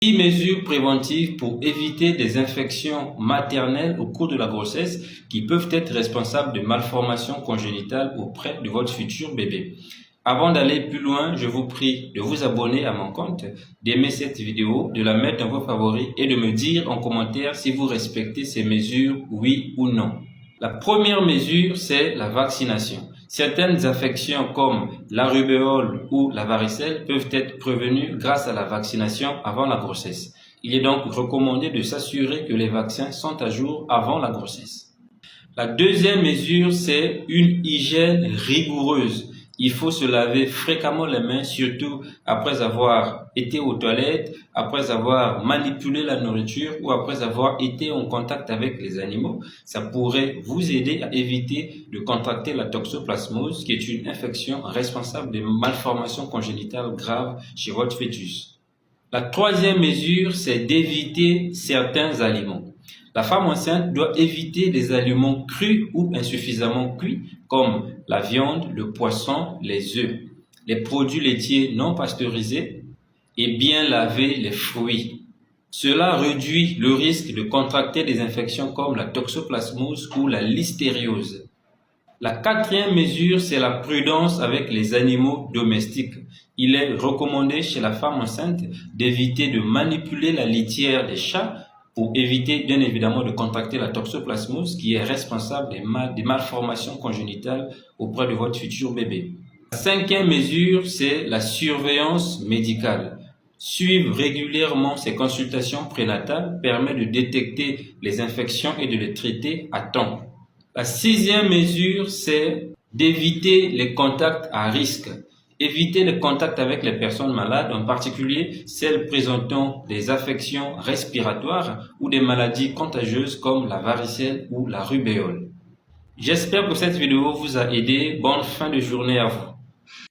10 mesures préventives pour éviter des infections maternelles au cours de la grossesse qui peuvent être responsables de malformations congénitales auprès de votre futur bébé. Avant d'aller plus loin, je vous prie de vous abonner à mon compte, d'aimer cette vidéo, de la mettre dans vos favoris et de me dire en commentaire si vous respectez ces mesures, oui ou non. La première mesure, c'est la vaccination. Certaines affections comme la rubéole ou la varicelle peuvent être prévenues grâce à la vaccination avant la grossesse. Il est donc recommandé de s'assurer que les vaccins sont à jour avant la grossesse. La deuxième mesure, c'est une hygiène rigoureuse. Il faut se laver fréquemment les mains, surtout après avoir été aux toilettes, après avoir manipulé la nourriture ou après avoir été en contact avec les animaux. Ça pourrait vous aider à éviter de contracter la toxoplasmose, qui est une infection responsable de malformations congénitales graves chez votre fœtus. La troisième mesure, c'est d'éviter certains aliments. La femme enceinte doit éviter des aliments crus ou insuffisamment cuits comme la viande, le poisson, les œufs, les produits laitiers non pasteurisés et bien laver les fruits. Cela réduit le risque de contracter des infections comme la toxoplasmose ou la listériose. La quatrième mesure, c'est la prudence avec les animaux domestiques. Il est recommandé chez la femme enceinte d'éviter de manipuler la litière des chats pour éviter bien évidemment de contracter la toxoplasmose qui est responsable des malformations congénitales auprès de votre futur bébé. La cinquième mesure, c'est la surveillance médicale. Suivre régulièrement ces consultations prénatales permet de détecter les infections et de les traiter à temps. La sixième mesure, c'est d'éviter les contacts à risque. Éviter les contacts avec les personnes malades, en particulier celles présentant des affections respiratoires ou des maladies contagieuses comme la varicelle ou la rubéole. J'espère que cette vidéo vous a aidé. Bonne fin de journée à vous.